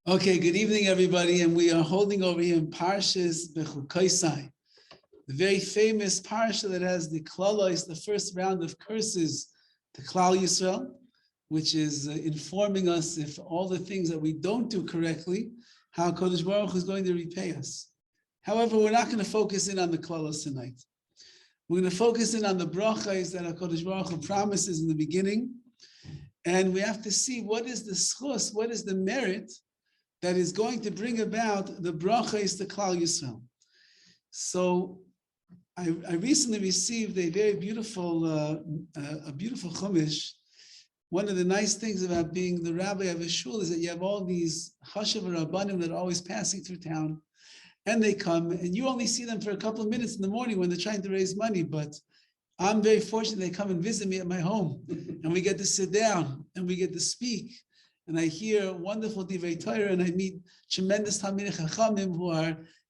Okay, good evening, everybody. And we are holding over here in PARSHAS BECHUKOSAI, the very famous parsha that has the klalos, the first round of curses to Klal Yisrael, which is informing us if all the things that we don't do correctly, how Kodesh Baruch Hu is going to repay us. However, we're not going to focus in on the klalos tonight. We're going to focus in on the brachas that Kodesh Baruch Hu promises in the beginning. And we have to see what is the schus, what is the merit that is going to bring about the brachas to Klal Yisrael. So I recently received a very beautiful, chumash. One of the nice things about being the rabbi of a shul is that you have all these chashav rabbanim that are always passing through town, and they come, and you only see them for a couple of minutes in the morning when they're trying to raise money. But I'm very fortunate they come and visit me at my home, and we get to sit down and we get to speak. And I hear wonderful divrei Torah, and I meet tremendous Talmidei Chachamim who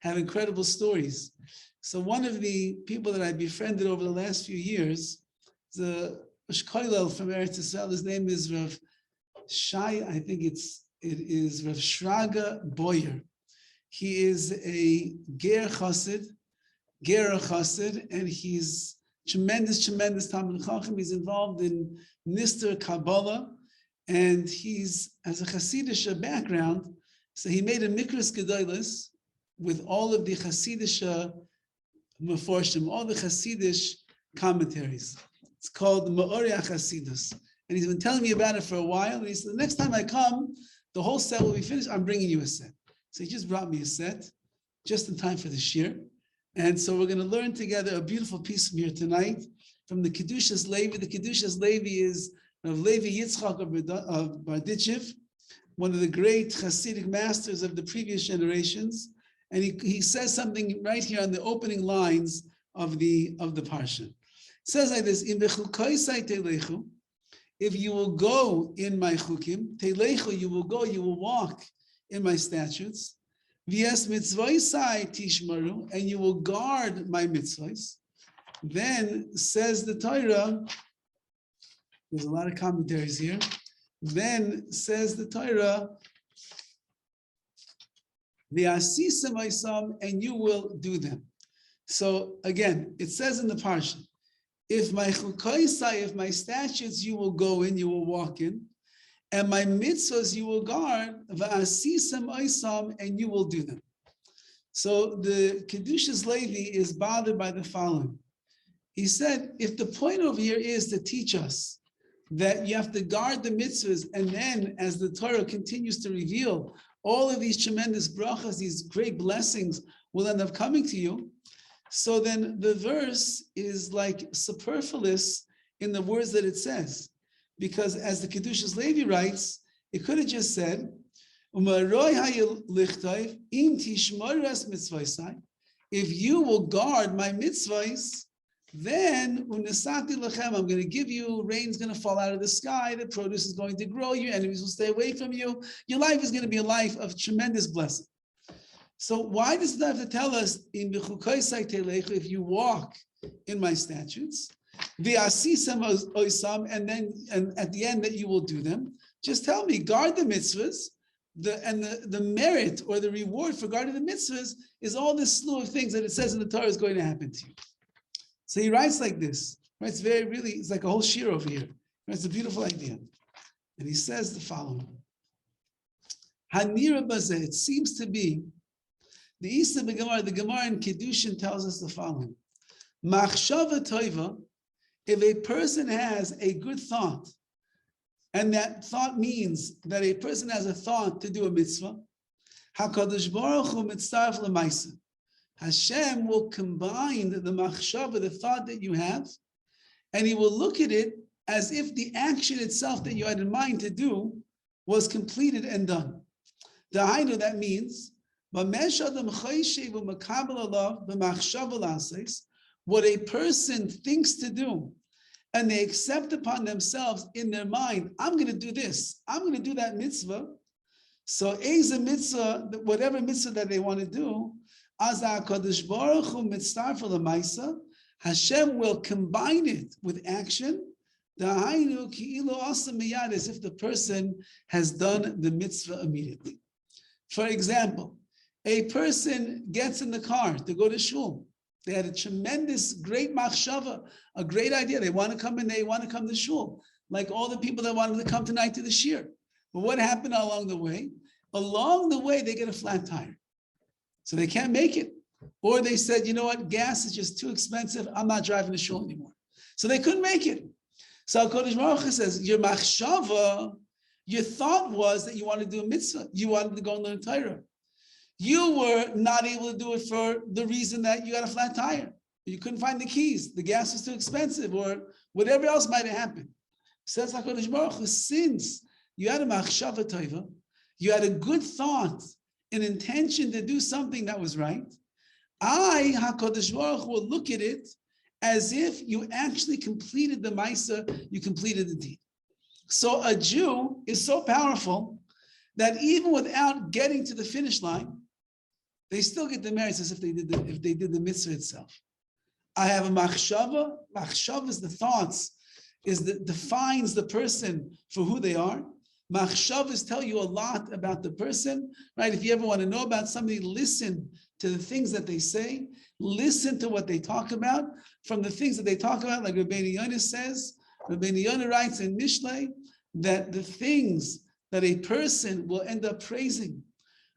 have incredible stories. So one of the people that I befriended over the last few years is a Shkoilel from Eretz Yisrael. His name is Rav Shai. I think it is Rav Shraga Boyer. He is a Ger Chassid, and he's tremendous Talmidei Chacham. He's involved in Nister Kabbalah. And he's, as a Hasidic background, so he made a Mikras Gedolos with all of the Hasidic Meforshim, all the Hasidic commentaries. It's called Makor HaChaim. And he's been telling me about it for a while. And he said, the next time I come, the whole set will be finished. I'm bringing you a set. So he just brought me a set, just in time for the shir. And so we're going to learn together a beautiful piece from here tonight, from the Kedushas Levi. The Kedushas Levi is of Levi Yitzchak of Barditchev, one of the great Hasidic masters of the previous generations, and he says something right here on the opening lines of the parsha. It says like this: "In bechukosai telechu, if you will go in my chukim, telechu, you will go, you will walk in my statutes. V'yes mitzvosai tishmaru, and you will guard my mitzvahs. Then says the Torah." There's a lot of commentaries here. Then says the Torah, "V'asisem oisam," and you will do them. So again, it says in the parsha, if my chukosai, if my statutes you will go in, you will walk in, and my mitzvahs you will guard, v'asisem oisam, and you will do them. So the Kedushas Levi is bothered by the following. He said, if the point over here is to teach us that you have to guard the mitzvahs, and then as the Torah continues to reveal, all of these tremendous brachas, these great blessings will end up coming to you. So then the verse is like superfluous in the words that it says. Because as the Kedushas Levi writes, it could have just said, if you will guard my mitzvahs, then I'm going to give you, rain's going to fall out of the sky, the produce is going to grow, your enemies will stay away from you, your life is going to be a life of tremendous blessing. So why does it have to tell us in bechukosai telechu, if you walk in my statutes, v'asisem oisam, and at the end that you will do them? Just tell me, guard the mitzvahs, the merit or the reward for guarding the mitzvahs is all this slew of things that it says in the Torah is going to happen to you. So he writes like this, right? It's like a whole shir over here. It's a beautiful idea. And he says the following. Hanira bazeh, it seems to be, the Gemara in Kedushin tells us the following. Machshava toiva, if a person has a good thought, and that thought means that a person has a thought to do a mitzvah, HaKadosh Baruch Hu mitzaref l'maisa. Hashem will combine the machshava, the thought that you have, and he will look at it as if the action itself that you had in mind to do was completed and done. That means, what a person thinks to do, and they accept upon themselves in their mind, I'm going to do this, I'm going to do that mitzvah. So, a mitzvah, whatever mitzvah that they want to do, Hashem will combine it with action as if the person has done the mitzvah immediately. For example, a person gets in the car to go to shul. They had a tremendous, great machshava, a great idea. They want to come and they want to come to shul, like all the people that wanted to come tonight to the shir. But what happened along the way? Along the way, they get a flat tire. So they can't make it. Or they said, you know what, gas is just too expensive. I'm not driving to shul anymore. So they couldn't make it. So HaKadosh Baruch Hu says, your machshava, your thought was that you wanted to do a mitzvah. You wanted to go and learn Torah. You were not able to do it for the reason that you got a flat tire. You couldn't find the keys. The gas was too expensive or whatever else might have happened. Says HaKadosh Baruch Hu, since you had a machshava tova, you had a good thought, an intention to do something that was right, I, HaKadosh Baruch Hu, will look at it as if you actually completed the Maisa, you completed the deed. So a Jew is so powerful that even without getting to the finish line, they still get the merits as if they did the mitzvah itself. I have a machshava. Machshava is the thoughts, defines the person for who they are. Machshavas tell you a lot about the person, right? If you ever want to know about somebody, listen to the things that they say, listen to what they talk about. From the things that they talk about, like Rabbi Yonah says, Rabbi Yonah writes in Mishlei that the things that a person will end up praising,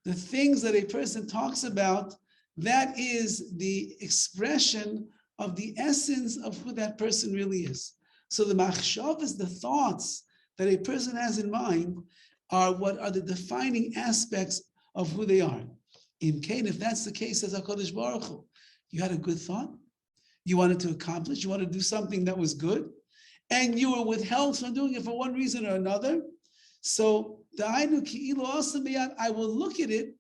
the things that a person talks about, that is the expression of the essence of who that person really is. So the machshavas, the thoughts that a person has in mind, are what are the defining aspects of who they are. In Cain, if that's the case, as HaKadosh Baruch Hu, you had a good thought, you wanted to accomplish, you wanted to do something that was good, and you were withheld from doing it for one reason or another. So I will look at it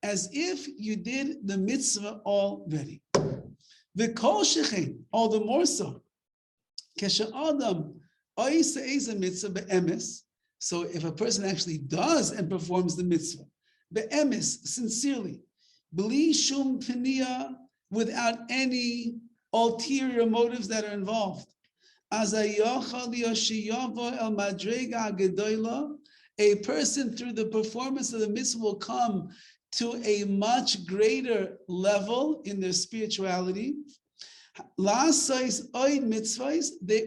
as if you did the mitzvah already. All the more so. So if a person actually does and performs the mitzvah, be'emes, sincerely, b'li shum peniya, without any ulterior motives that are involved, a person through the performance of the mitzvah will come to a much greater level in their spirituality. They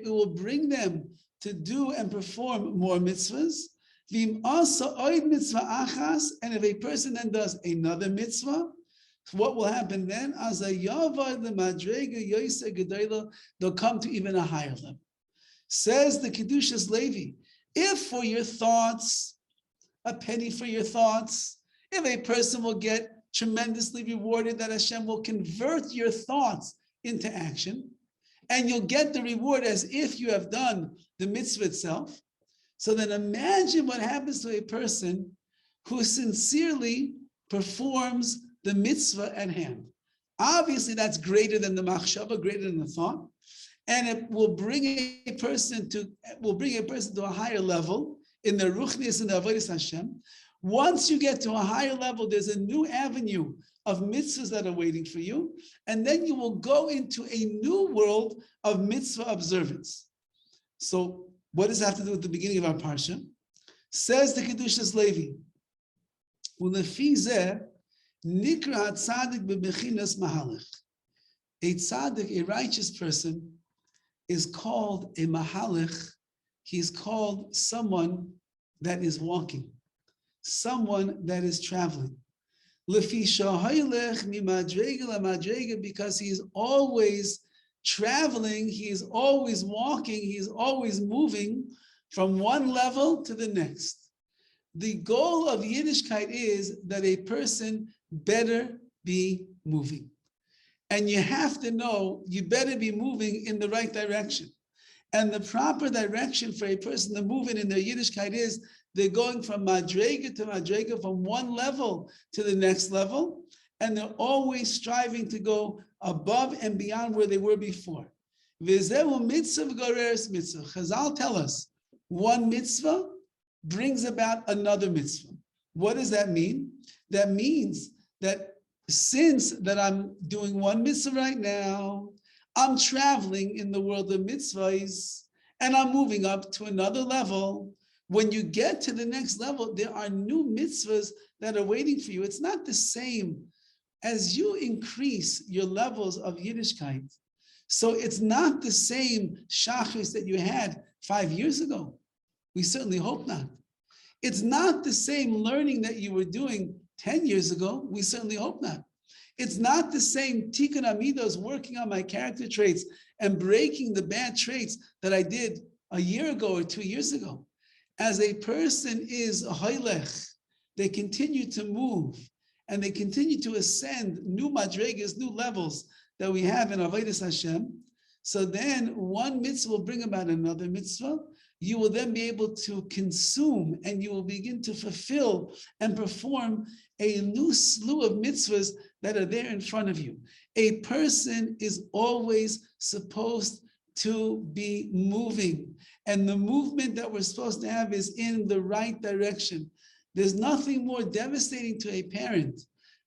will bring them to do and perform more mitzvahs. And if a person then does another mitzvah, what will happen then? They'll come to even a higher level. Says the Kedushas Levi, if for your thoughts, a penny for your thoughts, if a person will get tremendously rewarded, that Hashem will convert your thoughts into action, and you'll get the reward as if you have done the mitzvah itself. So then imagine what happens to a person who sincerely performs the mitzvah at hand. Obviously, that's greater than the machshava, greater than the thought, and it will bring a person to a higher level in the ruchnius and the avodas Hashem. Once you get to a higher level, there's a new avenue of mitzvahs that are waiting for you, and then you will go into a new world of mitzvah observance. So, what does that have to do with the beginning of our parsha? Says the Kedushas Levi, "Ulefi zeh nikra tzaddik bebechinas mahalech." A tzaddik, a righteous person, is called a mahalech. He's called someone that is walking, someone that is traveling. Because he's always traveling, he's always walking, he's always moving from one level to the next. The goal of Yiddishkeit is that a person better be moving. And you have to know you better be moving in the right direction. And the proper direction for a person to move in their Yiddishkeit is they're going from madrega to madrega, from one level to the next level, and they're always striving to go above and beyond where they were before. V'zehu mitzvah v'goreres mitzvah. Chazal tell us, one mitzvah brings about another mitzvah. What does that mean? That means that since that I'm doing one mitzvah right now, I'm traveling in the world of mitzvahs, and I'm moving up to another level, When you get to the next level, there are new mitzvahs that are waiting for you. It's not the same as you increase your levels of Yiddishkeit. So it's not the same shachris that you had 5 years ago. We certainly hope not. It's not the same learning that you were doing 10 years ago. We certainly hope not. It's not the same tikkun amidos, working on my character traits and breaking the bad traits that I did a year ago or 2 years ago. As a person is a haylech, they continue to move and they continue to ascend new madregas, new levels that we have in Avodas Hashem. So then one mitzvah will bring about another mitzvah. You will then be able to consume and you will begin to fulfill and perform a new slew of mitzvahs that are there in front of you. A person is always supposed to be moving, and the movement that we're supposed to have is in the right direction. There's nothing more devastating to a parent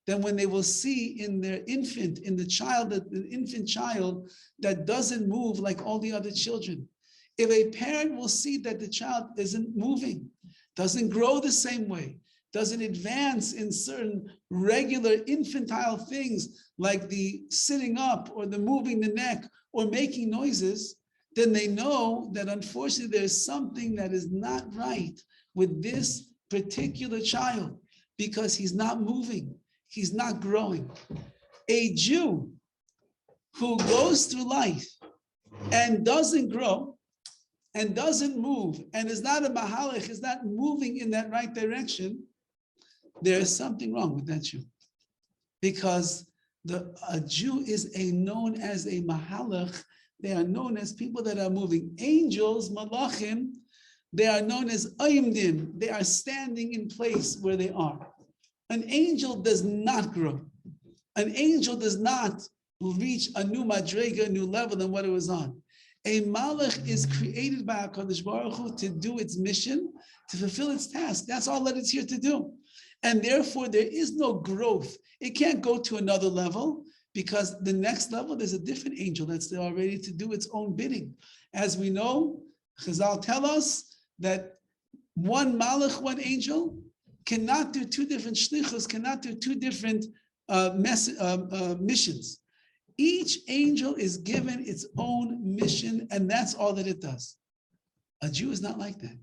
than when they will see in their infant, in the child, an infant child that doesn't move like all the other children. If a parent will see that the child isn't moving, doesn't grow the same way, doesn't advance in certain regular infantile things like the sitting up or the moving the neck or making noises, then they know that unfortunately there's something that is not right with this particular child because he's not moving, he's not growing. A Jew who goes through life and doesn't grow and doesn't move and is not a mahalach, is not moving in that right direction, there is something wrong with that Jew. Because a Jew is known as a mahalach. They are known as people that are moving. Angels, malachim, they are known as aimdim. They are standing in place where they are. An angel does not grow. An angel does not reach a new madrega, a new level than what it was on. A malach is created by HaKadosh Baruch Hu to do its mission, to fulfill its task. That's all that it's here to do. And therefore, there is no growth. It can't go to another level because the next level, there's a different angel that's there already to do its own bidding. As we know, Chazal tell us that one malach, one angel, cannot do two different shlichus, cannot do two different missions. Each angel is given its own mission, and that's all that it does. A Jew is not like that.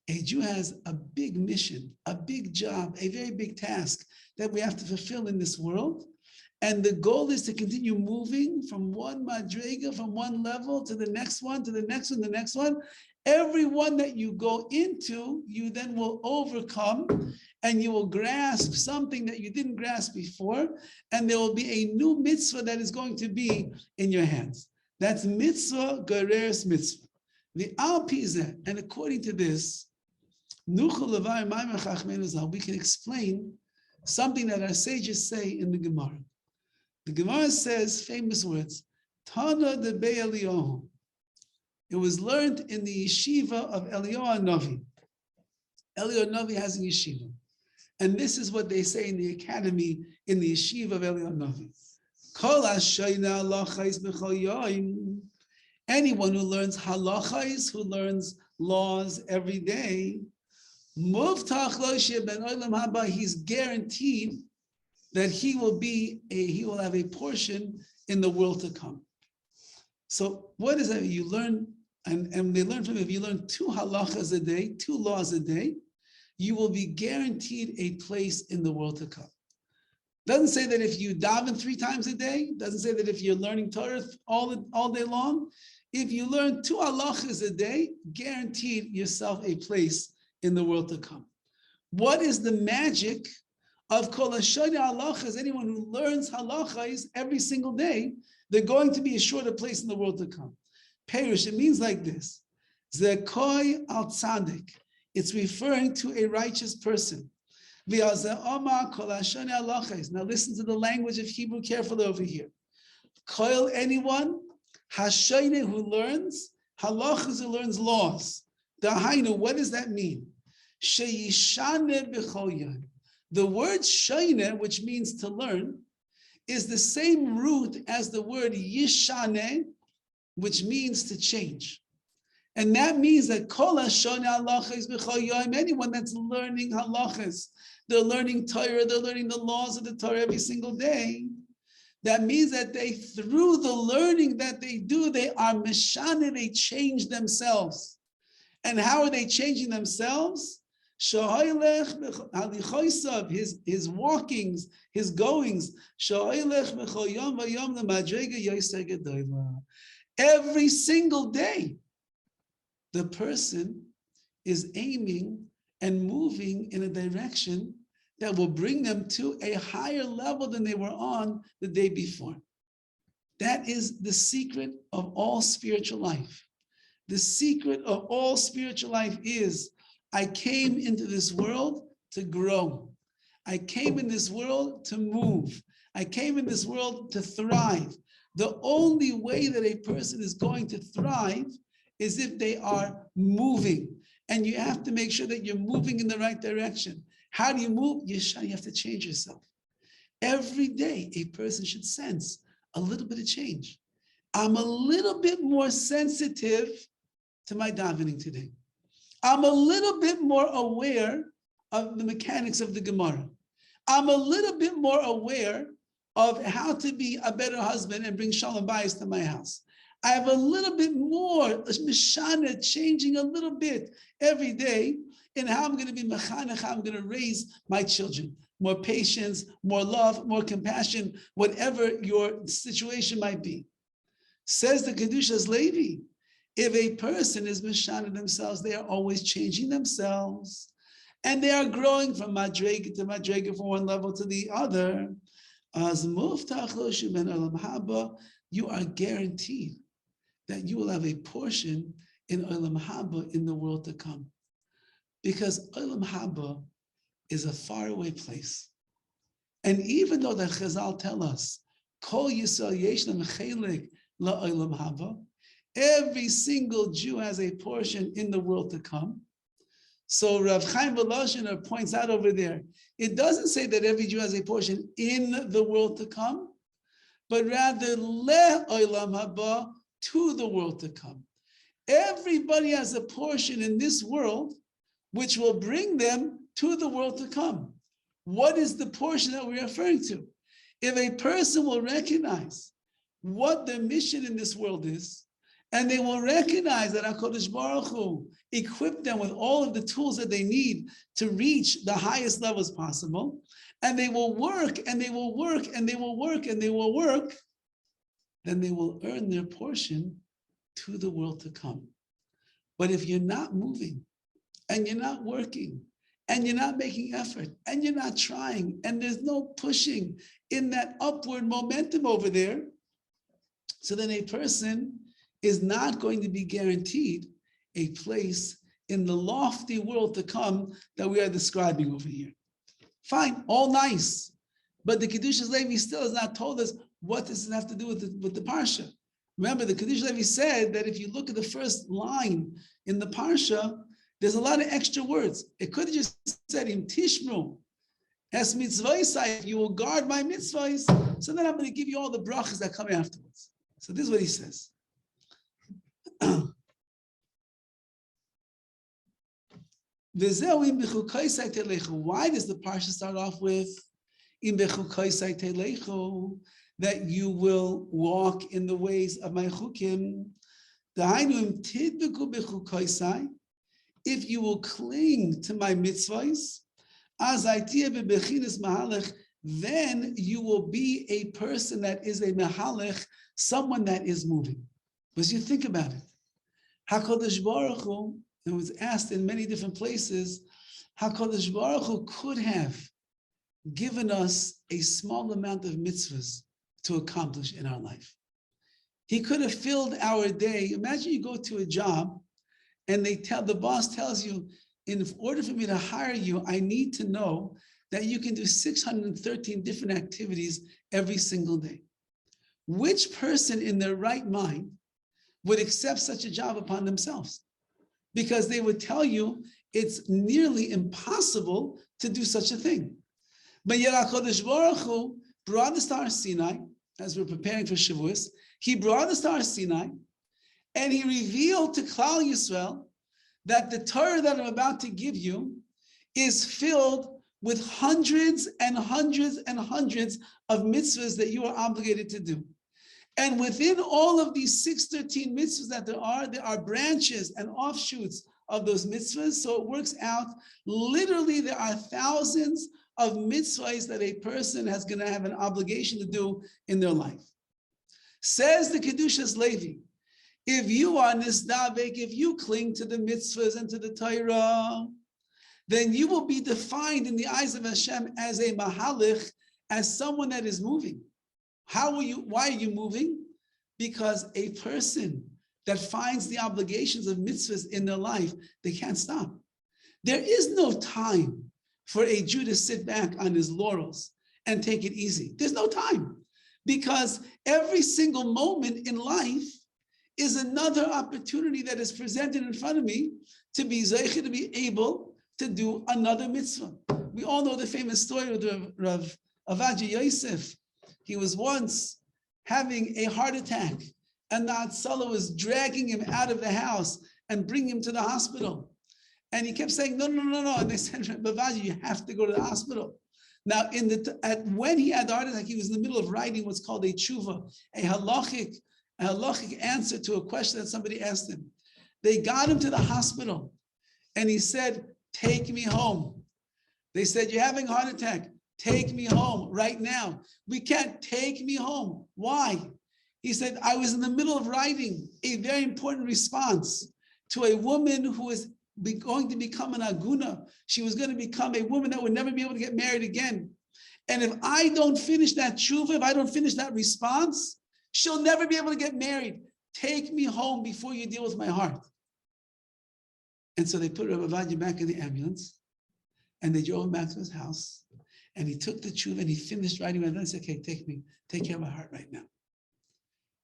A Jew has a big mission, a big job, a very big task that we have to fulfill in this world. And the goal is to continue moving from one madrega, from one level to the next one, to the next one, the next one. Every one that you go into, you then will overcome and you will grasp something that you didn't grasp before. And there will be a new mitzvah that is going to be in your hands. That's mitzvah, gereres mitzvah. The al pizeh, and according to this, we can explain something that our sages say in the Gemara. The Gemara says famous words, Tana de Be Eliyahu. It was learned in the yeshiva of Eliyahu Navi. Eliyahu Navi has a yeshiva. And this is what they say in the academy in the yeshiva of Eliyahu Navi. Kol hashayna halachos b'chol yom. Anyone who learns halachos, who learns laws every day, he's guaranteed that he will have a portion in the world to come. So what is that? You learn, and they learn from it, if you learn 2 halachas a day, 2 laws a day, you will be guaranteed a place in the world to come. Doesn't say that if you daven 3 times a day, doesn't say that if you're learning Torah all day long. If you learn 2 halachas a day, guaranteed yourself a place in the world to come. What is the magic of kol hashayna halachas? Anyone who learns halachas every single day, they're going to be assured a place in the world to come. Perish, it means like this. Zekoi al tzadik. It's referring to a righteous person. Now listen to the language of Hebrew carefully over here. Koil, anyone, hashayne, who learns, halachas, who learns laws. Dahainu, what does that mean? Sheyishane b'chol yom. The word shayne, which means to learn, is the same root as the word yishane, which means to change. And that means that kol hashon halachos b'chol yom, anyone that's learning halachas, they're learning Torah, they're learning the laws of the Torah every single day. That means that they, through the learning that they do, they are mishana, they change themselves. And how are they changing themselves? His walkings, his goings. Every single day, the person is aiming and moving in a direction that will bring them to a higher level than they were on the day before. That is the secret of all spiritual life. The secret of all spiritual life is, I came into this world to grow. I came in this world to move. I came in this world to thrive. The only way that a person is going to thrive is if they are moving. And you have to make sure that you're moving in the right direction. How do you move? You have to change yourself. Every day, a person should sense a little bit of change. I'm a little bit more sensitive to my davening today. I'm a little bit more aware of the mechanics of the Gemara. I'm a little bit more aware of how to be a better husband and bring shalom bayis to my house. I have a little bit more mishana, changing a little bit every day in how I'm going to be mechanech, how I'm going to raise my children. More patience, more love, more compassion, whatever your situation might be. Says the Kedushas Levi, if a person is mishana themselves, they are always changing themselves. And they are growing from madrega to madrega, from one level to the other. As you are guaranteed that you will have a portion in Olam Haba in the world to come. Because Olam Haba is a faraway place. And even though the Chazal tell us, Kol Yisrael Yeshnam Chelik LaOlam Haba, every single Jew has a portion in the world to come. So Rav Chaim Volozhiner points out over there, it doesn't say that every Jew has a portion in the world to come, but rather LeOlam Haba, to the world to come. Everybody has a portion in this world which will bring them to the world to come. What is the portion that we're referring to? If a person will recognize what their mission in this world is, and they will recognize that HaKadosh Baruch Hu equipped them with all of the tools that they need to reach the highest levels possible, and they will work, and they will work, and they will work, and they will work, then they will earn their portion to the world to come. But if you're not moving, and you're not working, and you're not making effort, and you're not trying, and there's no pushing in that upward momentum over there, so then a person is not going to be guaranteed a place in the lofty world to come that we are describing over here. Fine, all nice, but the Kedushas Levi still has not told us what does it have to do with the Parsha. Remember, the Kedushas Levi said that if you look at the first line in the Parsha, there's a lot of extra words. It could have just said, Im Tishmu, es mitzvahs, you will guard my mitzvahs. So then I'm going to give you all the brachas that come afterwards. So this is what he says. Why does the Parsha start off with that you will walk in the ways of my chukim? If you will cling to my mitzvahs, then you will be a person that is a mehalech, someone that is moving. Because you think about it, HaKadosh Baruch Hu, it was asked in many different places, HaKadosh Baruch Hu could have given us a small amount of mitzvahs to accomplish in our life. He could have filled our day. Imagine you go to a job and the boss tells you, in order for me to hire you, I need to know that you can do 613 different activities every single day. Which person in their right mind would accept such a job upon themselves? Because they would tell you it's nearly impossible to do such a thing. But yet HaKadosh Baruch Hu brought us to Har Sinai, as we're preparing for Shavuos. He brought us to Har Sinai, And he revealed to Klal Yisrael that the Torah that I'm about to give you is filled with hundreds and hundreds and hundreds of mitzvahs that you are obligated to do. And within all of these 613 mitzvahs that there are branches and offshoots of those mitzvahs. So it works out, literally there are thousands of mitzvahs that a person is going to have an obligation to do in their life. Says the Kedushas Levi, if you are nisdavek, if you cling to the mitzvahs and to the Torah, then you will be defined in the eyes of Hashem as a mahalich, as someone that is moving. Why are you moving? Because a person that finds the obligations of mitzvahs in their life, they can't stop. There is no time for a Jew to sit back on his laurels and take it easy. There's no time, because every single moment in life is another opportunity that is presented in front of me to be zeicher, to be able to do another mitzvah. We all know the famous story of Rav Avadia Yosef. He was once having a heart attack, and the Hatzalah was dragging him out of the house and bringing him to the hospital. And he kept saying, no. And they said, Rav Avadia, you have to go to the hospital. Now, when he had the heart attack, he was in the middle of writing what's called a tshuva, a halachic answer to a question that somebody asked him. They got him to the hospital, and he said, take me home. They said, you're having a heart attack. Take me home right now. We can't. Take me home. Why? He said, I was in the middle of writing a very important response to a woman who was going to become an aguna. She was going to become a woman that would never be able to get married again. And if I don't finish that tshuva, if I don't finish that response, she'll never be able to get married. Take me home before you deal with my heart. And so they put Rav Avadia back in the ambulance, and they drove him back to his house. And he took the tshuva and he finished writing, and then he said, okay, take care of my heart right now.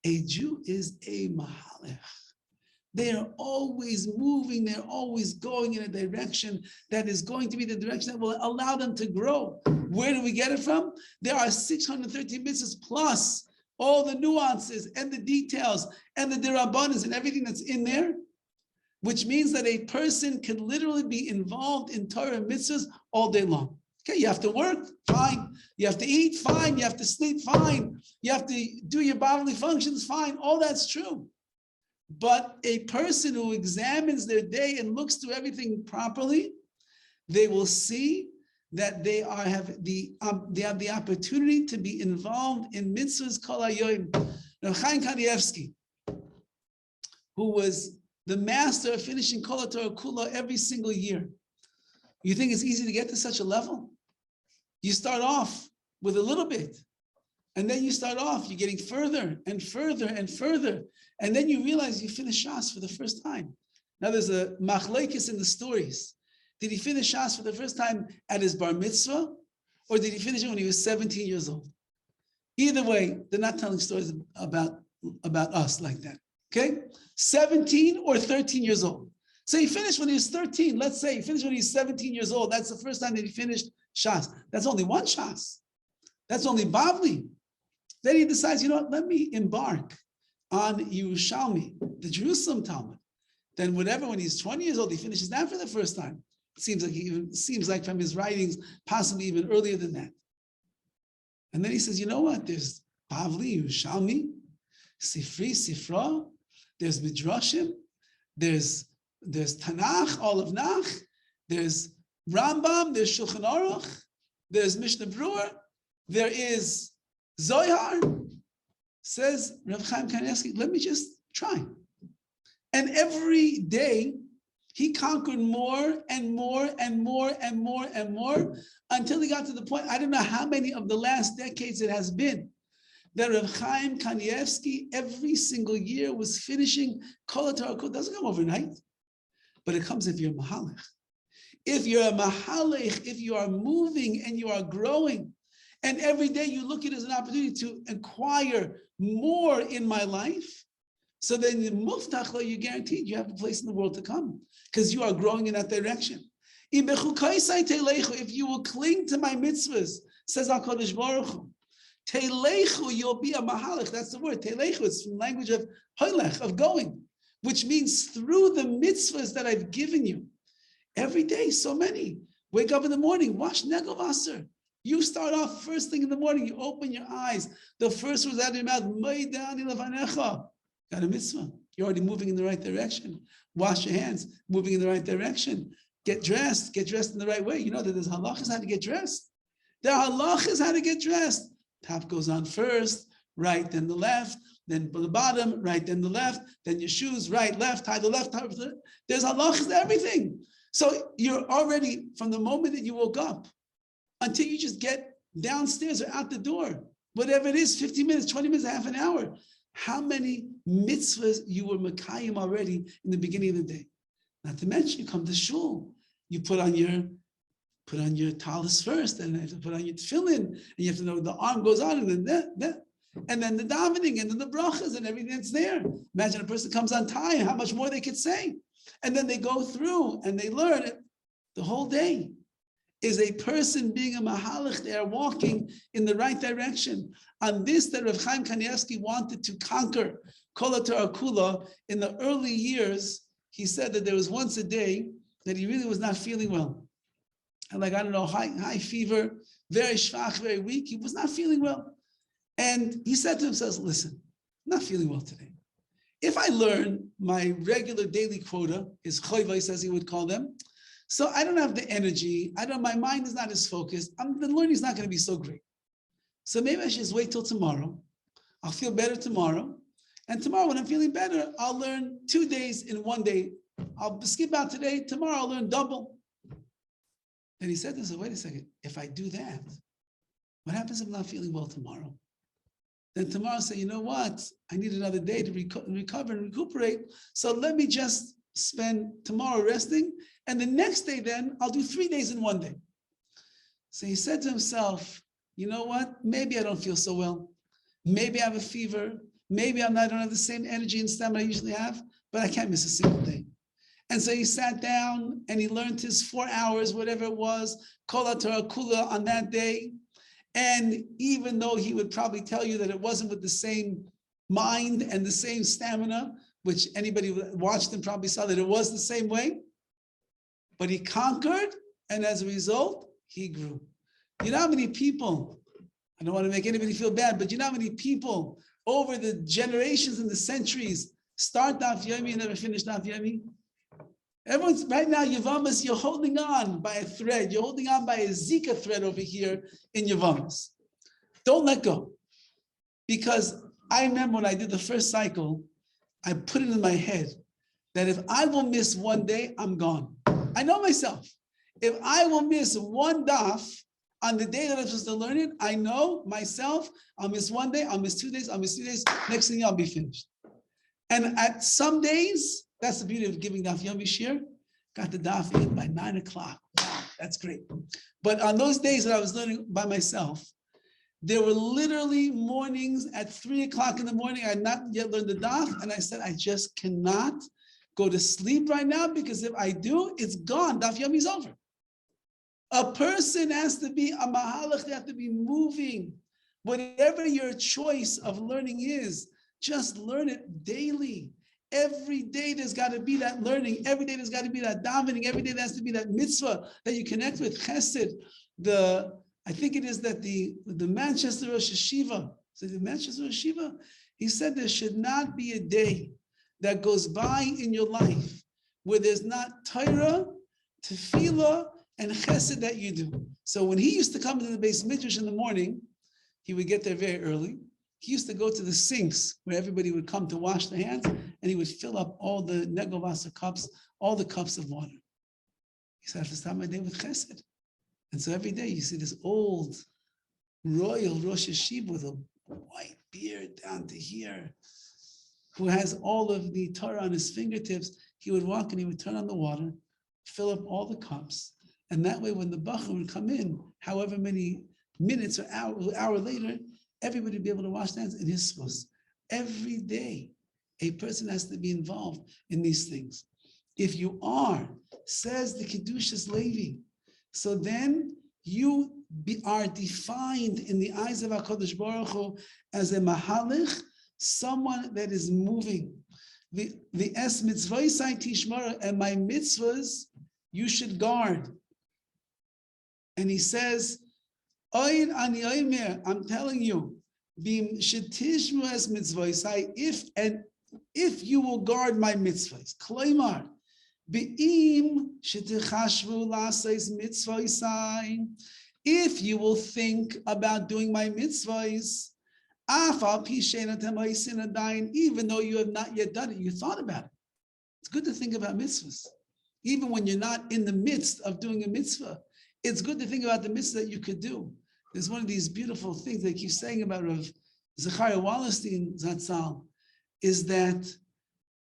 A Jew is a mahalech. They are always moving, they're always going in a direction that is going to be the direction that will allow them to grow. Where do we get it from? There are 613 mitzvahs plus all the nuances and the details and the derabanan and everything that's in there, which means that a person can literally be involved in Torah and mitzvahs all day long. Okay, you have to work, fine. You have to eat, fine. You have to sleep, fine. You have to do your bodily functions, fine. All that's true. But a person who examines their day and looks through everything properly, they will see that they have the opportunity to be involved in mitzvahs kol hayoim. Now, Chaim Kanievsky, who was the master of finishing Kol HaTorah Kula every single year. You think it's easy to get to such a level? You start off with a little bit, and then you start off, you're getting further and further and further, and then you realize you finish Shas for the first time. Now there's a machlekes in the stories. Did he finish Shas for the first time at his bar mitzvah, or did he finish it when he was 17 years old? Either way, they're not telling stories about us like that, okay? 17 or 13 years old. So he finished when he was 13. Let's say he finished when he was 17 years old. That's the first time that he finished Shas. That's only one Shas. That's only Bavli. Then he decides, you know what, let me embark on Yerushalmi, the Jerusalem Talmud. Then when he's 20 years old, he finishes that for the first time. It seems like from his writings, possibly even earlier than that. And then he says, you know what, there's Bavli, Yerushalmi, Sifri, Sifra, there's Midrashim, there's Tanakh, all of Nach, there's Rambam, there's Shulchan Aruch, there's Mishnah Brewer, there is Zohar. Says Rav Chaim Kanievsky, let me just try. And every day, he conquered more and more and more and more and more until he got to the point, I don't know how many of the last decades it has been, that Rav Chaim Kanievsky every single year was finishing Kol HaTorah. It doesn't come overnight, but it comes if you're a mahalech. If you're a mahalech, if you are moving and you are growing, and every day you look at it as an opportunity to acquire more in my life, so then the muftach, you're guaranteed you have a place in the world to come because you are growing in that direction. If you will cling to my mitzvahs, says HaKadosh Baruch Hu, Telechu, you'll be a mahalech. That's the word. Telechu, it's from the language of hoilech, of going. which means through the mitzvahs that I've given you, every day, so many. Wake up in the morning, wash Negovasser. You start off first thing in the morning, you open your eyes. The first was out of your mouth, got a mitzvah. You're already moving in the right direction. Wash your hands, moving in the right direction. Get dressed in the right way. You know that there's halachas how to get dressed. There are halachas how to get dressed. Top goes on first, right, then the left, then the bottom, right, then the left, then your shoes, right, left, tie the left, tie the left. There's halachas to everything. So you're already, from the moment that you woke up until you just get downstairs or out the door, whatever it is, 15 minutes, 20 minutes, half an hour, how many mitzvahs you were makayim already in the beginning of the day. Not to mention, you come to shul, you put on your talis first, and you have to put on your tefillin, and you have to know the arm goes on, and then that, and then the davening, and then the brachas, and everything that's there. Imagine a person comes on time, how much more they could say. And then they go through and they learn it. The whole day is a person being a mahalach. They are walking in the right direction. On this, that Rav Chaim Kanievsky wanted to conquer Kol Torah Kula in the early years. He said that there was once a day that he really was not feeling well. And like, I don't know, high fever, very schwach, very weak. He was not feeling well. And he said to himself, listen, I'm not feeling well today. If I learn my regular daily quota, his choivos as he would call them, so I don't have the energy, my mind is not as focused, the learning is not going to be so great. So maybe I should just wait till tomorrow. I'll feel better tomorrow. And tomorrow when I'm feeling better, I'll learn 2 days in 1 day. I'll skip out today, tomorrow I'll learn double. And he said to himself, wait a second, if I do that, what happens if I'm not feeling well tomorrow? Then tomorrow say, you know what? I need another day to recover and recuperate. So let me just spend tomorrow resting. And the next day then, I'll do 3 days in 1 day. So he said to himself, you know what? Maybe I don't feel so well. Maybe I have a fever. Maybe I don't have the same energy and stamina I usually have, but I can't miss a single day. And so he sat down and he learned his 4 hours, whatever it was, Kol Torah Kula on that day. And even though he would probably tell you that it wasn't with the same mind and the same stamina, which anybody who watched him probably saw that it was the same way, but he conquered, and as a result, he grew. You know how many people, I don't want to make anybody feel bad, but you know how many people over the generations and the centuries start Daf Yomi and never finish Daf Yomi? Everyone's right now, Yavamas, you're holding on by a thread. You're holding on by a Zika thread over here in Yavamas. Don't let go. Because I remember when I did the first cycle, I put it in my head that if I will miss 1 day, I'm gone. I know myself. If I will miss 1 daf on the day that I'm supposed to learn it, I know myself, I'll miss 1 day, I'll miss 2 days, I'll miss 3 days, next thing I'll be finished. And at some days, that's the beauty of giving daf yomi shir. Got the daf in by 9 o'clock. Wow, that's great. But on those days that I was learning by myself, there were literally mornings at 3 o'clock in the morning. I had not yet learned the daf, and I said, I just cannot go to sleep right now because if I do, it's gone. Daf yomi is over. A person has to be a mahalach. They have to be moving. Whatever your choice of learning is, just learn it daily. Every day there's got to be that learning. Every day there's got to be that davening. Every day there has to be that mitzvah that you connect with. Chesed. I think it is that the Manchester Rosh Hashiva. So the Manchester Rosh Hashiva, he said there should not be a day that goes by in your life where there's not Torah, tefillah, and chesed that you do. So when he used to come to the Beis Midrash in the morning, he would get there very early. He used to go to the sinks where everybody would come to wash their hands, and he would fill up all the negovasa cups, all the cups of water. He said, I have to start my day with chesed. And so every day you see this old royal Rosh Hashiva with a white beard down to here, who has all of the Torah on his fingertips. He would walk and he would turn on the water, fill up all the cups. And that way when the Bachar would come in, however many minutes or hour later, everybody would be able to wash their hands in his schus. Every day, a person has to be involved in these things. If you are, says the Kedushas Levi, so then you are defined in the eyes of HaKadosh Baruch Hu as a mahalich, someone that is moving. the es mitzvosai tishmara, and my mitzvahs you should guard. And he says, Oin ani oimer, I'm telling you, bim shetishmu es mitzvosai, if you will guard my mitzvahs, kloimar, beim shetechashvu laseis mitzvosai, if you will think about doing my mitzvahs, even though you have not yet done it, you thought about it. It's good to think about mitzvahs. Even when you're not in the midst of doing a mitzvah, it's good to think about the mitzvah that you could do. There's one of these beautiful things they keep saying about Rav Zachariah Wallerstein Zatzal, is that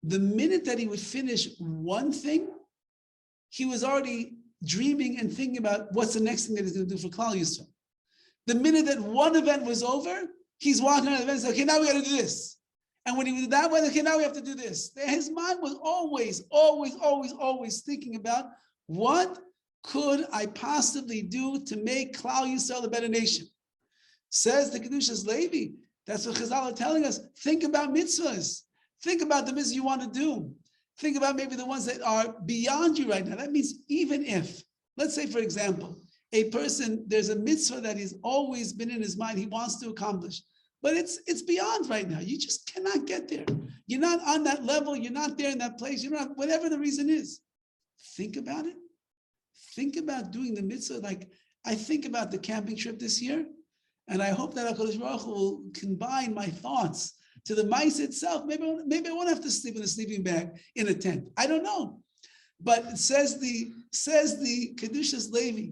the minute that he would finish one thing, he was already dreaming and thinking about what's the next thing that he's going to do for Klal Yisrael. The minute that one event was over, he's walking on the event and says, okay, now we got to do this. And when he was that way, okay, now we have to do this. His mind was always thinking about what could I possibly do to make Klal Yisrael a better nation. Says the Kedushas Levi. That's what Chazal are telling us. Think about mitzvahs. Think about the mitzvahs you want to do. Think about maybe the ones that are beyond you right now. That means even if, let's say, for example, a person, there's a mitzvah that has always been in his mind, he wants to accomplish, but it's beyond right now. You just cannot get there. You're not on that level. You're not there in that place. You're not, whatever the reason is. Think about it. Think about doing the mitzvah. Like I think about the camping trip this year, and I hope that HaKadosh Baruch Hu will combine my thoughts to the mice itself. Maybe I won't have to sleep in a sleeping bag in a tent. I don't know. But it says the Kedushas Levi,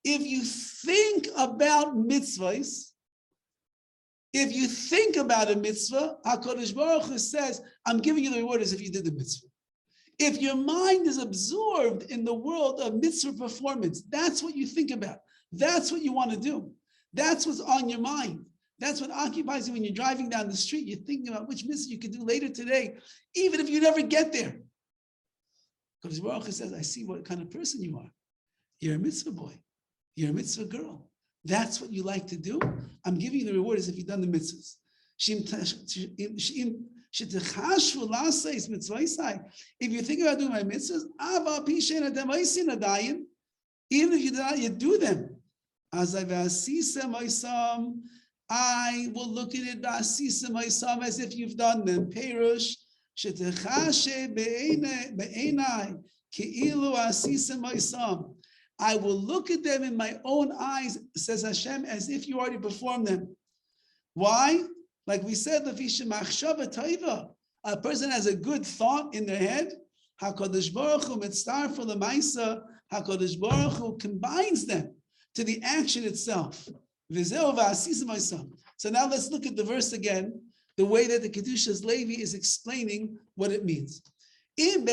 if you think about mitzvahs, if you think about a mitzvah, HaKadosh Baruch Hu says, I'm giving you the reward as if you did the mitzvah. If your mind is absorbed in the world of mitzvah performance, that's what you think about. That's what you want to do. That's what's on your mind. That's what occupies you when you're driving down the street. You're thinking about which mitzvah you could do later today, even if you never get there. Because Baruch Hu says, I see what kind of person you are. You're a mitzvah boy. You're a mitzvah girl. That's what you like to do. I'm giving you the reward as if you've done the mitzvahs. If you think about doing my mitzvahs, even if you do not yet do them, I will look at it as if you've done them. Perush, I will look at them in my own eyes, says Hashem, as if you already performed them. Why? Like we said, a person has a good thought in their head. HaKadosh Baruch Hu mitzvah l'maisa. HaKadosh Baruch Hu combines them to the action itself. So now let's look at the verse again, the way that the Kedushas Levi is explaining what it means. If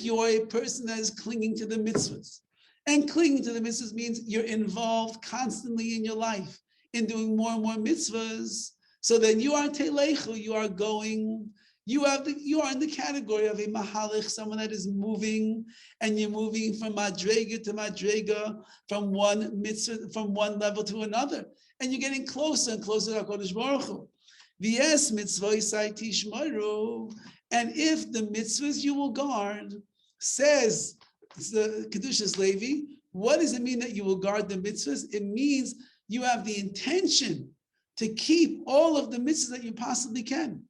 you're a person that is clinging to the mitzvahs, and clinging to the mitzvahs means you're involved constantly in your life in doing more and more mitzvahs, so then you are telechu, you are going, you are in the category of a mahalich, someone that is moving, and you're moving from madrega to madrega, from one mitzvah, from one level to another, and you're getting closer and closer to HaKadosh Baruch Hu. V'yes mitzvosai tishmaru, and if the mitzvahs you will guard, says the Kedushas Levi, what does it mean that you will guard the mitzvahs? It means you have the intention to keep all of the mitzvahs that you possibly can.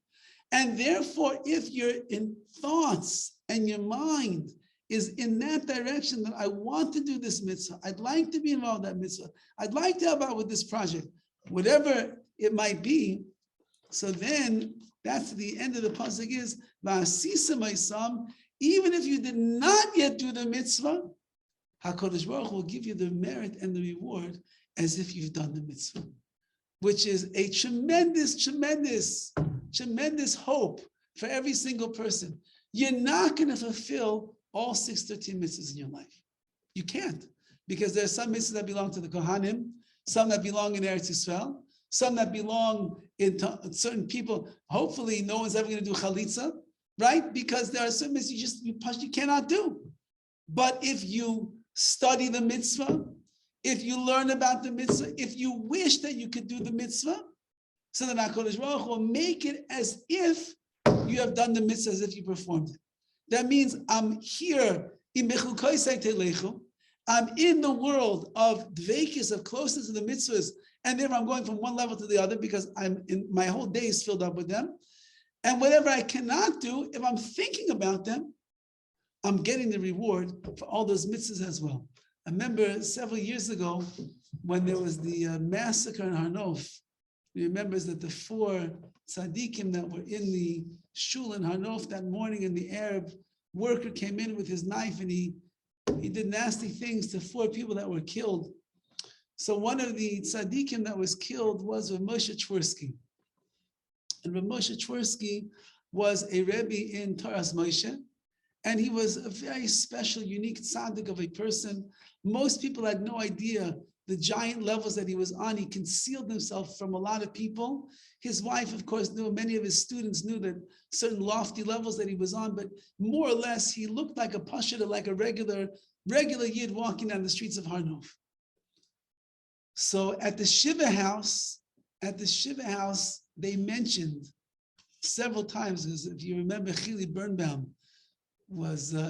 And therefore, if you're in thoughts and your mind is in that direction that I want to do this mitzvah, I'd like to be involved in that mitzvah, I'd like to help out with this project, whatever it might be, so then that's the end of the pasuk is, V'asisa ma'isam, even if you did not yet do the mitzvah, HaKadosh Baruch Hu will give you the merit and the reward as if you've done the mitzvah, which is a tremendous hope for every single person. You're not going to fulfill all 613 mitzvahs in your life. You can't, because there are some mitzvahs that belong to the Kohanim, some that belong in Eretz Yisrael, some that belong in certain people. Hopefully no one's ever going to do chalitza, right? Because there are some mitzvahs you cannot do. But if you study the mitzvah, if you learn about the mitzvah, if you wish that you could do the mitzvah, So then HaKadosh Baruch Hu will make it as if you have done the mitzvah, as if you performed it. That means I'm here in Bechukosai Telechu. I'm in the world of dveikis, of closeness to the mitzvahs, and therefore I'm going from one level to the other because my whole day is filled up with them. And whatever I cannot do, if I'm thinking about them, I'm getting the reward for all those mitzvahs as well. I remember several years ago when there was the massacre in Harnof. He remembers that the 4 tzaddikim that were in the shul in Harnof that morning, and the Arab worker came in with his knife and he did nasty things to 4 people that were killed. So one of the tzaddikim that was killed was Rav Moshe Twersky. And Rav Moshe Twersky was a Rebbe in Taras Moshe, and he was a very special, unique tzaddik of a person. Most people had no idea the giant levels that he was on. He concealed himself from a lot of people. His wife, of course, knew, many of his students knew that certain lofty levels that he was on, but more or less, he looked like a pasha, like a regular yid walking down the streets of Harnof. So at the Shiva house, they mentioned several times, as if you remember, Chili Birnbaum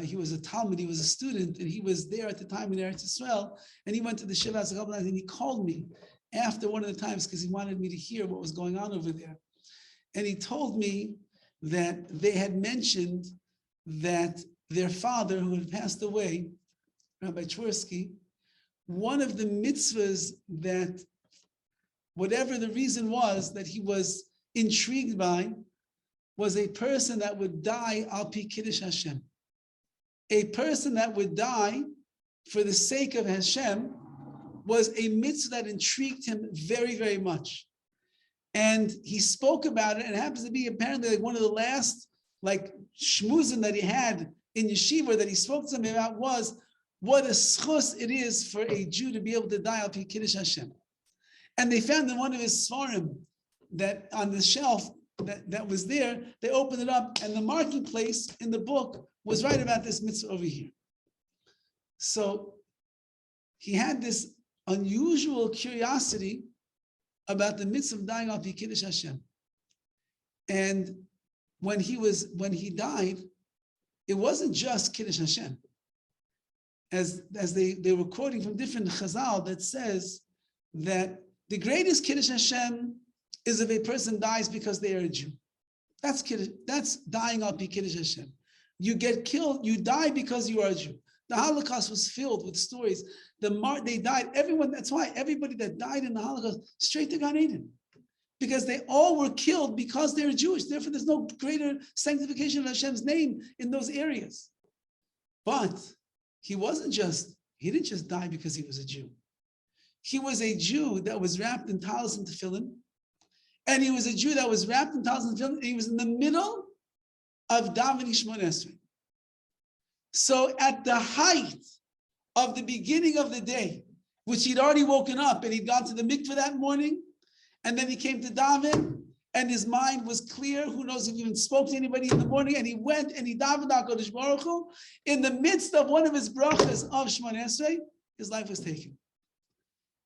he was a Talmud, he was a student, and he was there at the time in Eretz Yisrael, and he went to the Shiva house a couple times, and he called me after one of the times because he wanted me to hear what was going on over there. And he told me that they had mentioned that their father, who had passed away, Rabbi Twersky, one of the mitzvahs that, whatever the reason was, that he was intrigued by, was a person that would die al pi kiddush Hashem. A person that would die for the sake of Hashem was a mitzvah that intrigued him very, very much. And he spoke about it, and it happens to be apparently like one of the last shmuzim that he had in yeshiva that he spoke to them about was what a schus it is for a Jew to be able to die al pi kiddush Hashem. And they found in one of his svarim that on the shelf that was there, they opened it up, and the marking place in the book was right about this mitzvah over here. So he had this unusual curiosity about the mitzvah of dying al pi kiddush Hashem. And when he died, it wasn't just kiddush Hashem. As they were quoting from different chazal that says that the greatest kiddush Hashem is if a person dies because they are a Jew. That's kiddush, that's dying al pi kiddush Hashem. You get killed, you die because you are a Jew. The Holocaust was filled with stories. They died, everyone, that's why everybody that died in the Holocaust, straight to Gan Eden. Because they all were killed because they're Jewish. Therefore, there's no greater sanctification of Hashem's name in those areas. But he didn't just die because he was a Jew. He was a Jew that was wrapped in talis and tefillin. And he was a Jew that was wrapped in talis and tefillin. And he was in the middle of davening Shmoneh Esrei. So at the height of the beginning of the day, which he'd already woken up and he'd gone to the mikveh that morning, and then he came to daven, and his mind was clear. Who knows if he even spoke to anybody in the morning, and he went and he davened HaKadosh Baruch Hu. In the midst of one of his brachas of Shmoneh Esrei, his life was taken.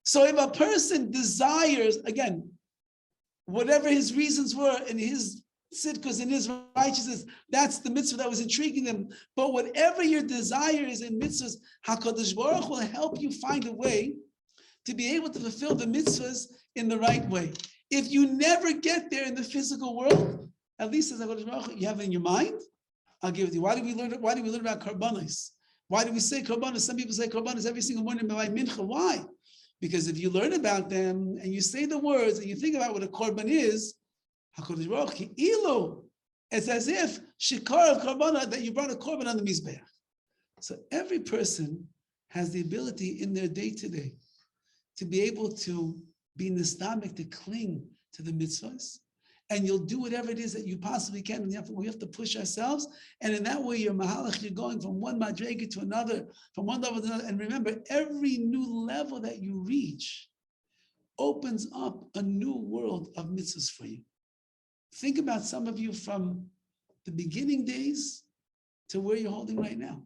So if a person desires, again, whatever his reasons were in his tzidkus, in his righteousness, that's the mitzvah that was intriguing them. But whatever your desire is in mitzvahs, HaKadosh Baruch Hu will help you find a way to be able to fulfill the mitzvahs in the right way. If you never get there in the physical world, at least as HaKadosh Baruch Hu, you have it in your mind, I'll give it to you. Why do we learn about korbanos? Why do we say korbanos? Some people say korbanos every single morning by mincha. Why? Because if you learn about them and you say the words and you think about what a korban is, HaKadosh Baruch Hu, ilu, it's as if shikar of korban, that you brought a korban on the mizbeach. So every person has the ability in their day-to-day to be able to be nistamik, to cling to the mitzvahs, and you'll do whatever it is that you possibly can. And we have to push ourselves, and in that way, you're mahalach, you're going from one madrega to another, from one level to another. And remember, every new level that you reach opens up a new world of mitzvahs for you. Think about some of you from the beginning days to where you're holding right now.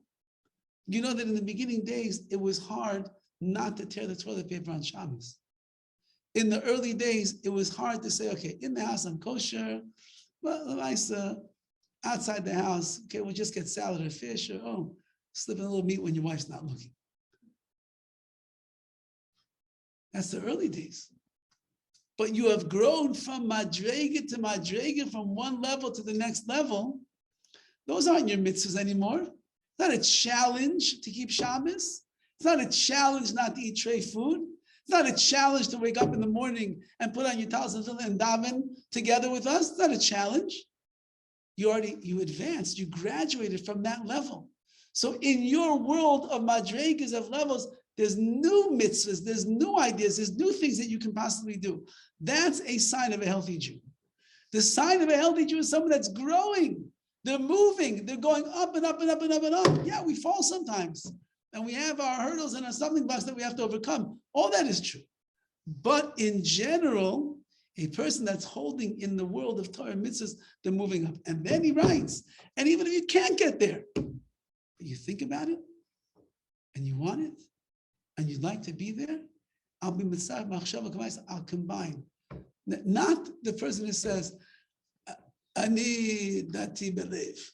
You know that in the beginning days, it was hard not to tear the toilet paper on Shabbos. in the early days, it was hard to say, okay, in the house I'm kosher, but outside the house, okay, we'll just get salad or fish, or slip in a little meat when your wife's not looking. That's the early days. But you have grown from madrega to madrega, from one level to the next level. Those aren't your mitzvahs anymore. It's not a challenge to keep Shabbos. It's not a challenge not to eat tray food. It's not a challenge to wake up in the morning and put on your talis and daven together with us. It's not a challenge. You advanced, you graduated from that level. So in your world of madregas, of levels, there's new mitzvahs, there's new ideas, there's new things that you can possibly do. That's a sign of a healthy Jew. The sign of a healthy Jew is someone that's growing. They're moving, they're going up and up and up and up and up. Yeah, we fall sometimes. And we have our hurdles and our stumbling blocks that we have to overcome. All that is true. But in general, a person that's holding in the world of Torah and mitzvahs, they're moving up. And then he writes, and even if you can't get there, but you think about it, and you want it, and you'd like to be there, I'll be mitzvah, I'll combine. Not the person who says, Ani dati believe.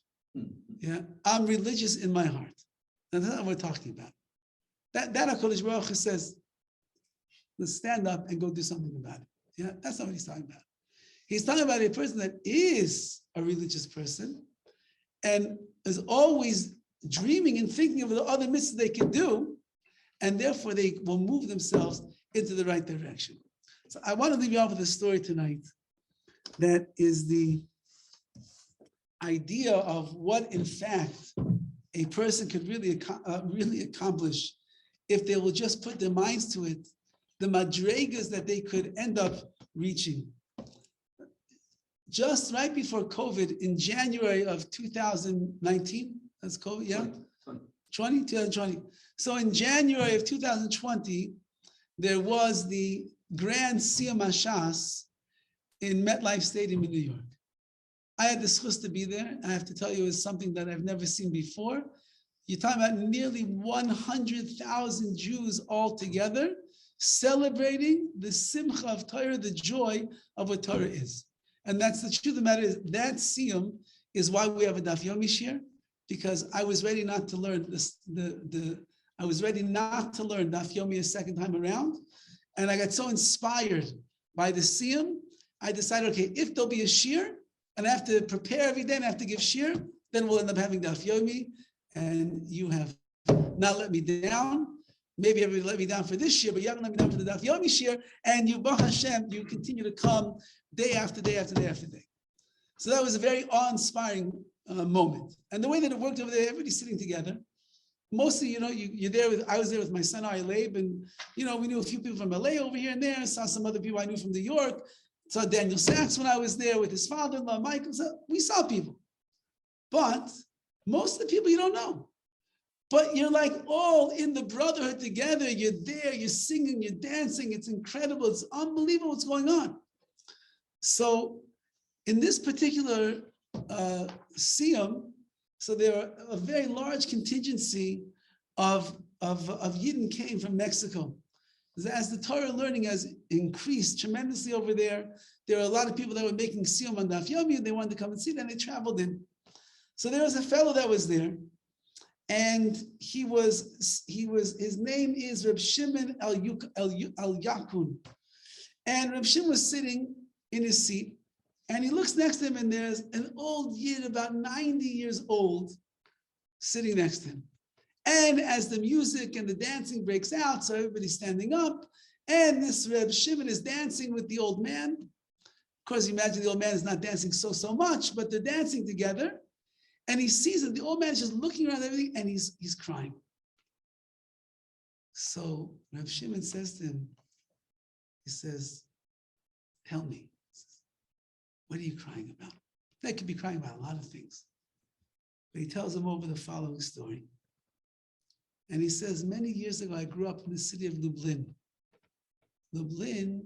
Yeah, I'm religious in my heart. And that's what we're talking about. That HaKadosh Baruch Hu says, let's stand up and go do something about it. Yeah, that's not what he's talking about. He's talking about a person that is a religious person and is always dreaming and thinking of the other mitzvahs they can do, and therefore they will move themselves into the right direction. So I want to leave you off with a story tonight that is the idea of what, in fact, a person could really accomplish if they will just put their minds to it, the madregas that they could end up reaching. Just right before COVID, in January of 2019, that's COVID, yeah? 2020. So in January of 2020, there was the Grand Siyum HaShas in MetLife Stadium in New York. I had the chus to be there. I have to tell you, it was something that I've never seen before. You're talking about nearly 100,000 Jews all together celebrating the simcha of Torah, the joy of what Torah is. And that's the truth of the matter is that siyum is why we have a Daf Yomi shir, because I was ready not to learn I was ready not to learn Daf Yomi a second time around. And I got so inspired by the siyum, I decided, okay, if there'll be a shir, and I have to prepare every day and I have to give shir, then we'll end up having Daf Yomi. And you have not let me down. Maybe everybody let me down for this year, but you haven't let me down for the Daf Yomi shir. And you, Baruch Hashem, you continue to come day after day after day after day. So that was a very awe-inspiring moment. And the way that it worked over there, everybody's sitting together. Mostly, you're there with, I was there with my son, Leib, and, we knew a few people from LA over here and there. Saw some other people I knew from New York. Saw Daniel Sachs when I was there with his father-in-law, Michael. So we saw people. But most of the people you don't know. But you're like all in the brotherhood together. You're there, you're singing, you're dancing. It's incredible. It's unbelievable what's going on. So in this particular siyum, so there are a very large contingency of Yidden came from Mexico. As the Torah learning has increased tremendously over there, there are a lot of people that were making siyum on Daf Yomi, and they wanted to come and see it, and they traveled in. So there was a fellow that was there, and his name is Reb Shimon El Yakun. And Reb Shimon was sitting in his seat, and he looks next to him, and there's an old Yid, about 90 years old, sitting next to him. And as the music and the dancing breaks out, so everybody's standing up, and this Reb Shimon is dancing with the old man. Of course, you imagine the old man is not dancing so much, but they're dancing together. And he sees that the old man is just looking around everything, and he's crying. So Reb Shimon says to him, he says, help me. Says, what are you crying about? They could be crying about a lot of things. But he tells him over the following story. And he says, many years ago, I grew up in the city of Lublin. Lublin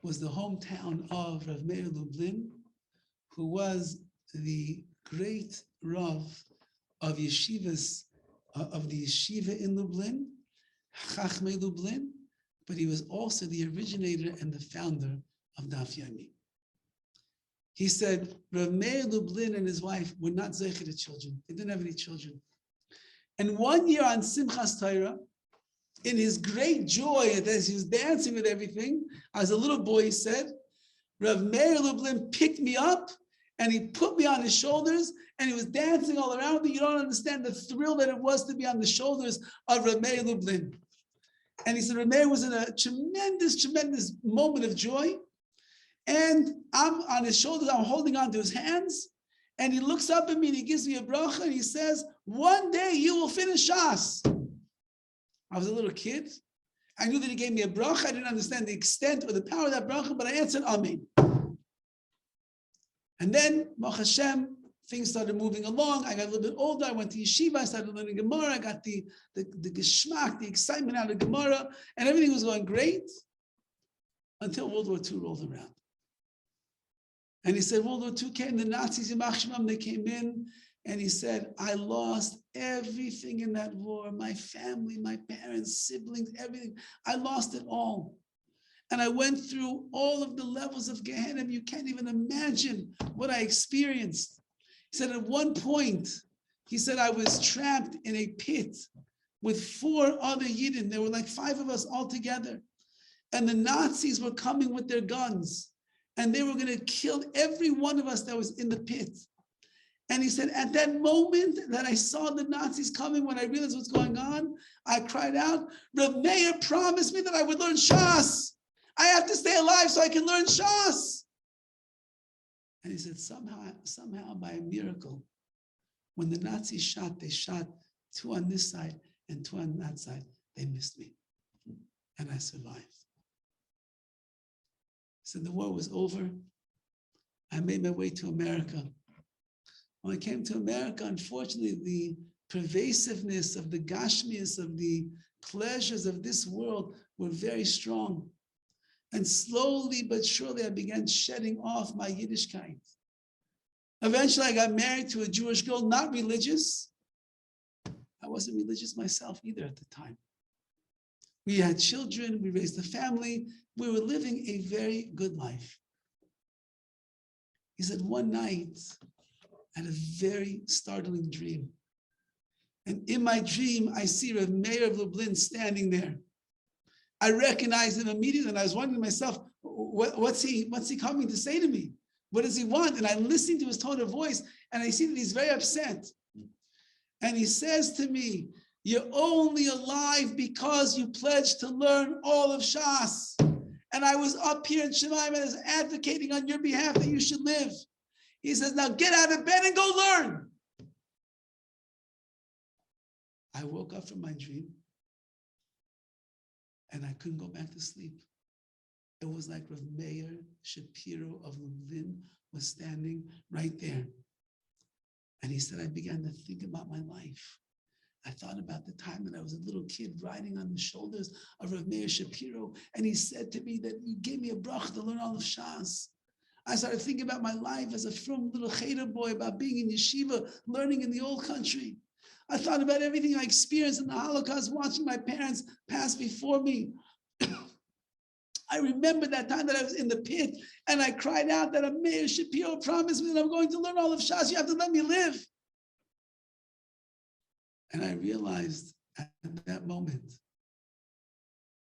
was the hometown of Rav Meir Lublin, who was the great Rav of yeshivas, of the yeshiva in Lublin, Chachmei Lublin, but he was also the originator and the founder of Daf Yomi. He said, Rav Meir Lublin and his wife were not zeicher to children. They didn't have any children. And one year on Simchas Torah, in his great joy, as he was dancing with everything, as a little boy, he said, Rav Meir Lublin picked me up and he put me on his shoulders and he was dancing all around me. You don't understand the thrill that it was to be on the shoulders of Rav Meir Lublin. And he said, Rav Meir was in a tremendous, tremendous moment of joy. And I'm on his shoulders, I'm holding on to his hands. And he looks up at me and he gives me a bracha and he says, one day you will finish Shas. I was a little kid. I knew that he gave me a bracha. I didn't understand the extent or the power of that bracha, but I answered Amen. And then, Makor HaChaim, things started moving along. I got a little bit older. I went to yeshiva. I started learning Gemara. I got the geschmack, the excitement out of Gemara, and everything was going great until World War II rolled around. And he said, World War II came, the Nazis, they came in, and he said, I lost everything in that war, my family, my parents, siblings, everything. I lost it all. And I went through all of the levels of Gehenna. You can't even imagine what I experienced. He said, at one point, he said, I was trapped in a pit with 4 other Yidden. There were like 5 of us all together. And the Nazis were coming with their guns. And they were going to kill every one of us that was in the pit. And he said, at that moment that I saw the Nazis coming, when I realized what's going on, I cried out, Rav Meir promised me that I would learn Shas. I have to stay alive so I can learn Shas. And he said, somehow by a miracle, when the Nazis shot, they shot 2 on this side and 2 on that side. They missed me. And I survived. So the war was over. I made my way to America. When I came to America, unfortunately, the pervasiveness of the gashmias, of the pleasures of this world were very strong. And slowly but surely, I began shedding off my Yiddishkeit. Eventually, I got married to a Jewish girl, not religious. I wasn't religious myself either at the time. We had children, we raised a family, we were living a very good life. He said, one night, I had a very startling dream. And in my dream, I see Rav Meir of Lublin standing there. I recognized him immediately, and I was wondering to myself, what's he coming to say to me? What does he want? And I listened to his tone of voice, and I see that he's very upset. And he says to me, you're only alive because you pledged to learn all of Shas. And I was up here in Shemaim and I was advocating on your behalf that you should live. He says, now get out of bed and go learn. I woke up from my dream and I couldn't go back to sleep. It was like Rav Meir Shapiro of Lublin was standing right there. And he said, I began to think about my life. I thought about the time that I was a little kid riding on the shoulders of Rav Meir Shapiro, and he said to me that you gave me a bracha to learn all of Shas. I started thinking about my life as a frum little cheder boy, about being in yeshiva, learning in the old country. I thought about everything I experienced in the Holocaust, watching my parents pass before me. I remember that time that I was in the pit, and I cried out that Rav Meir Shapiro promised me that I'm going to learn all of Shas. You have to let me live. And I realized at that moment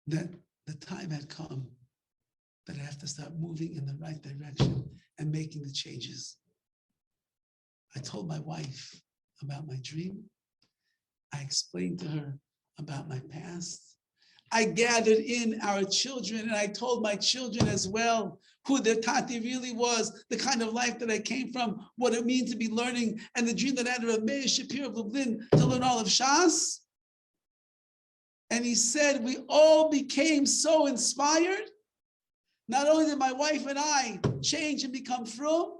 that the time had come that I have to start moving in the right direction and making the changes. I told my wife about my dream. I explained to her about my past. I gathered in our children and I told my children as well who their tati really was, the kind of life that I came from, what it means to be learning, and the dream that I had of Rav Meir Shapiro of Lublin to learn all of Shas. And he said, we all became so inspired. Not only did my wife and I change and become frum,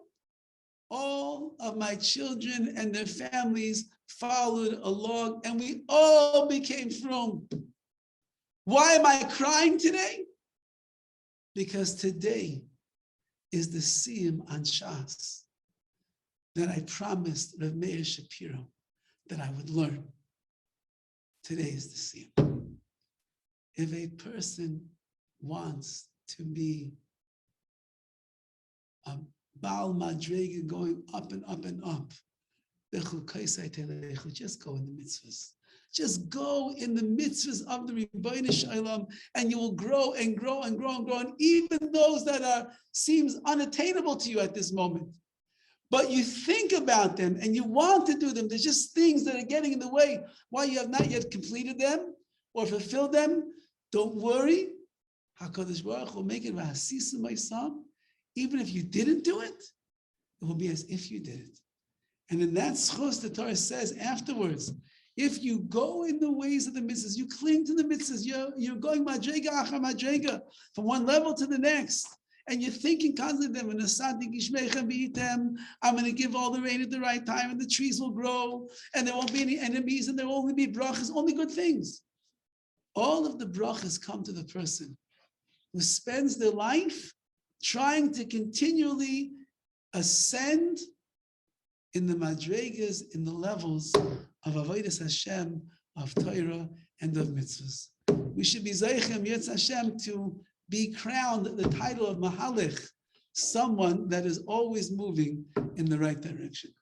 all of my children and their families followed along, and we all became frum. Why am I crying today? Because today is the siyum on Shas that I promised Rav Meir Shapiro that I would learn. Today is the siyum. if a person wants to be a Baal Madrega going up and up and up, just go in the mitzvahs. Just go in the mitzvahs of the Rebbeinu Shalom, and you will grow and grow and grow and grow. And even those that seems unattainable to you at this moment, but you think about them and you want to do them. There's just things that are getting in the way. Why you have not yet completed them or fulfilled them? Don't worry. HaKadosh Baruch will make it v'hasisu ma'asam. Even if you didn't do it, it will be as if you did it. And in that schos, the Torah says afterwards, if you go in the ways of the mitzvahs, you cling to the mitzvahs, you're going madrega achar madrega from one level to the next, and you're thinking constantly, I'm going to give all the rain at the right time, and the trees will grow, and there won't be any enemies, and there will only be brachas, only good things. All of the brachas come to the person who spends their life trying to continually ascend in the madregas, in the levels of avodas Hashem, of Torah, and of mitzvahs. We should be zeichem yetz Hashem to be crowned the title of Mahalich, someone that is always moving in the right direction.